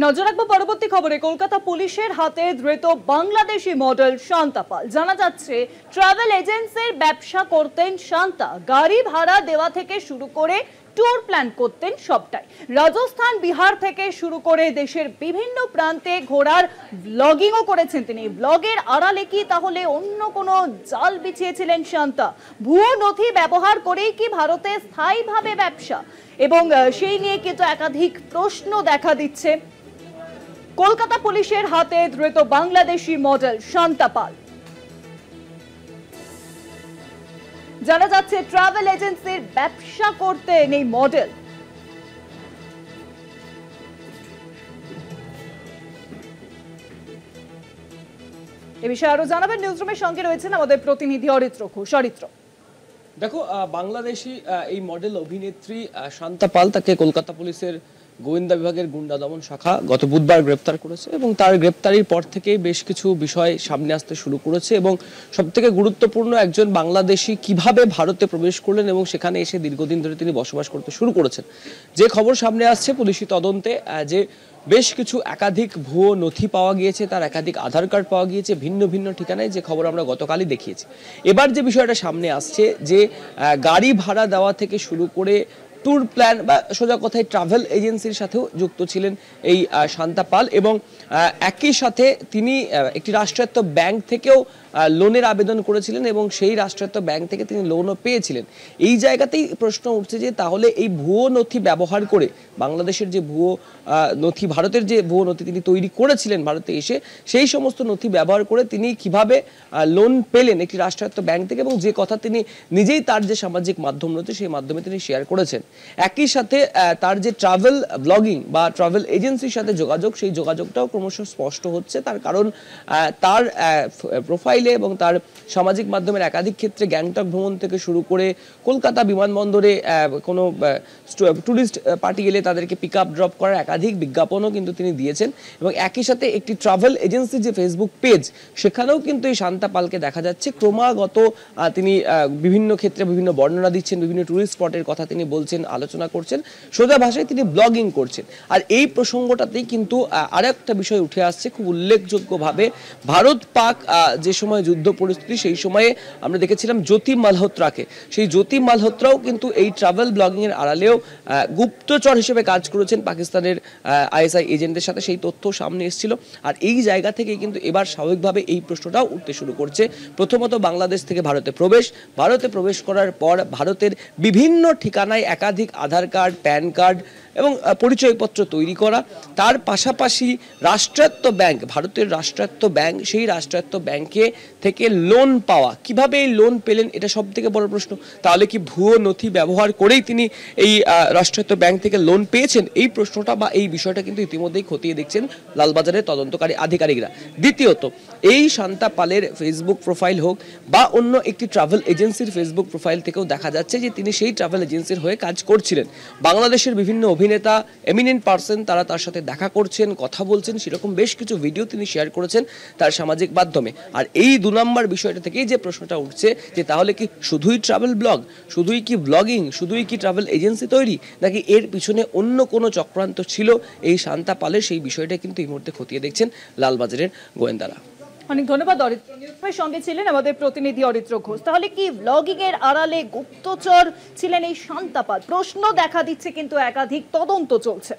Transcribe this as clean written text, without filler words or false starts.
নজর রাখবো পরবর্তী খবরে। কলকাতা পুলিশের হাতে ধৃত বাংলাদেশি মডেল শান্তা পাল। জানা যাচ্ছে ট্রাভেল এজেন্সির ব্যবসা করতেন শান্তা। গাড়ি ভাড়া দেওয়া থেকে শুরু করে ট্যুর প্ল্যান করতেন সবটাই। রাজস্থান, বিহার থেকে শুরু করে দেশের বিভিন্ন প্রান্তে ঘোরার ব্লগিংও করেছেন তিনি। ব্লগের আড়ালে কি তাহলে অন্য কোনো জাল বিছিয়েছিলেন শান্তা? ভুয়ো নথি ব্যবহার করেই কি ভারতে স্থায়ীভাবে ব্যবসা? এবং সেই নিয়ে কিন্তু একাধিক প্রশ্ন দেখা দিচ্ছে। কলকাতা পুলিশের হাতে ধৃত বাংলাদেশি মডেল শান্তা পাল। জানা যাচ্ছে ট্রাভেল এজেন্সির ব্যবসা করতেন এই মডেল। এ বিষয়ে আরো জানাবেন নিউজরুমের সঙ্গে রয়েছেন আমাদের প্রতিনিধি অরিত্র ঘোষ। অরিত্র, দেখো, বাংলাদেশি এই মডেল অভিনেত্রী শান্তা পাল, তাকে কলকাতা পুলিশের গোয়েন্দা বিভাগের গুন্ডা দমন শাখা গত বুধবার গ্রেপ্তার করেছে এবং তার গ্রেপ্তারির পর থেকেই বেশ কিছু বিষয় সামনে আসতে শুরু করেছে এবং সবথেকে গুরুত্বপূর্ণ, একজন বাংলাদেশি কিভাবে ভারতে প্রবেশ করলেন এবং সেখানে এসে দীর্ঘদিন ধরে তিনি বসবাস করতে শুরু করেছেন। যে খবর সামনে আসছে পুলিশি তদন্তে, যে বেশ কিছু একাধিক ভুয়ো নথি পাওয়া গিয়েছে, তার একাধিক আধার কার্ড পাওয়া গিয়েছে ভিন্ন ভিন্ন ঠিকানায়, যে খবর আমরা গতকালই দেখিয়েছি। এবার যে বিষয়টা সামনে আসছে, যে গাড়ি ভাড়া দেওয়া থেকে শুরু করে ট্যুর প্ল্যান বা সোজা কথায় ট্রাভেল এজেন্সির সাথেও যুক্ত ছিলেন এই শান্তা পাল এবং একই সাথে তিনি একটি রাষ্ট্রায়ত্ত ব্যাংক থেকেও লোনের আবেদন করেছিলেন এবং সেই রাষ্ট্রায়ত্ত ব্যাংক থেকে তিনি লোনও পেয়েছিলেন। এই জায়গাতেই প্রশ্ন উঠছে যে তাহলে এই ভুয়ো নথি ব্যবহার করে বাংলাদেশের যে ভুয়ো নথি, ভারতের যে ভুয়ো নথি তিনি তৈরি করেছিলেন ভারতে এসে, সেই সমস্ত নথি ব্যবহার করে তিনি কিভাবে লোন পেলেন একটি রাষ্ট্রায়ত্ত ব্যাংক থেকে, এবং যে কথা তিনি নিজেই তার যে সামাজিক মাধ্যম রয়েছে সেই মাধ্যমে তিনি শেয়ার করেছেন। একই সাথে তার যে ট্রাভেল ব্লগিং বা ট্রাভেল এজেন্সির সাথে যোগাযোগ, সেই যোগাযোগটাও ক্রমশ স্পষ্ট হচ্ছে। তার কারণ তার প্রোফাইলে এবং তার সামাজিক মাধ্যমের একাধিক ক্ষেত্রে গ্যাংটক ভ্রমণ থেকে শুরু করে কলকাতা বিমানবন্দরে কোনো ট্যুরিস্ট পার্টি এলে তাদেরকে পিক আপ ড্রপ করার একাধিক বিজ্ঞাপনও কিন্তু তিনি দিয়েছেন এবং একই সাথে একটি ট্রাভেল এজেন্সির যে ফেসবুক পেজ, সেখানেও কিন্তু এই শান্তা পালকে দেখা যাচ্ছে ক্রমাগত তিনি বিভিন্ন ক্ষেত্রে বিভিন্ন বর্ণনা দিচ্ছেন, বিভিন্ন ট্যুরিস্ট স্পটের কথা তিনি বলছেন, আলোচনা করছেন, সোজা ভাষায় তিনি ব্লগিং করছেন। আর এই প্রসঙ্গটাতেই কিন্তু আরেকটা বিষয় উঠে আসছে খুব উল্লেখযোগ্যভাবে। ভারত পাক যে সময় যুদ্ধ পরিস্থিতি, সেই সময়ে আমরা দেখেছিলাম জ্যোতি মালহোত্রাকে। সেই জ্যোতি মালহোত্রাও কিন্তু এই ট্রাভেল ব্লগিং এর আড়ালেও গুপ্তচর হিসেবে কাজ করেছেন পাকিস্তানের আইএসআই এজেন্টদের সাথে, সেই তথ্য সামনে এসেছিল। আর এই জায়গা থেকে কিন্তু এবার স্বাভাবিকভাবে এই প্রশ্নটাও উঠতে শুরু করছে। প্রথমত বাংলাদেশ থেকে ভারতে প্রবেশ করার পর ভারতের বিভিন্ন ঠিকানায় একাধিক আধার কার্ড, প্যান কার্ড এবং পরিচয়পত্র তৈরি করা, তার পাশাপাশি রাষ্ট্রায়ত্ত ব্যাংক, ভারতের রাষ্ট্রায়ত্ত ব্যাংক, সেই রাষ্ট্রায়ত্ত ব্যাংকে থেকে লোন পাওয়া। কিভাবে এই লোন পেলেন, এটা সব থেকে বড় প্রশ্ন। তাহলে কি ভুয়ো নথি ব্যবহার করেই তিনি এই রাষ্ট্রায়ত্ত ব্যাংক থেকে লোন পেয়েছেন? এই প্রশ্নটা বা এই বিষয়টা কিন্তু ইতিমধ্যেই খতিয়ে দেখছেন লালবাজারের তদন্তকারী আধিকারিকরা। দ্বিতীয়ত, এই শান্তা পালের ফেসবুক প্রোফাইল হোক বা অন্য একটি ট্রাভেল এজেন্সির ফেসবুক প্রোফাইল থেকেও দেখা যাচ্ছে যে তিনি সেই ট্রাভেল এজেন্সির হয়ে কাজ করছিলেন। বাংলাদেশের বিভিন্ন অভিনেতা, এমিনেন্ট পার্সন, তারা তার সাথে দেখা করছেন, কথা বলছেন, সেরকম বেশ কিছু ভিডিও তিনি শেয়ার করেছেন তার সামাজিক মাধ্যমে। আর এই 2 নম্বর বিষয়টা থেকেই যে প্রশ্নটা উঠছে যে তাহলে কি শুধুই ট্রাভেল ব্লগ, শুধুই কি ব্লগিং, শুধুই কি ট্রাভেল এজেন্সি তৈরি, নাকি এর পিছনে অন্য কোনো চক্রান্ত ছিল এই শান্তা পালের? সেই বিষয়টা কিন্তু এই মুহূর্তে খতিয়ে দেখছেন লালবাজারের গোয়েন্দারা। অনেক ধন্যবাদ অরিত্র। নিউজের সঙ্গে ছিলেন আমাদের প্রতিনিধি অরিত্র ঘোষ। তাহলে কি ব্লগিং এর আড়ালে গুপ্তচর ছিলেন এই শান্তা পাল? প্রশ্ন দেখা দিচ্ছে, কিন্তু একাধিক তদন্ত চলছে।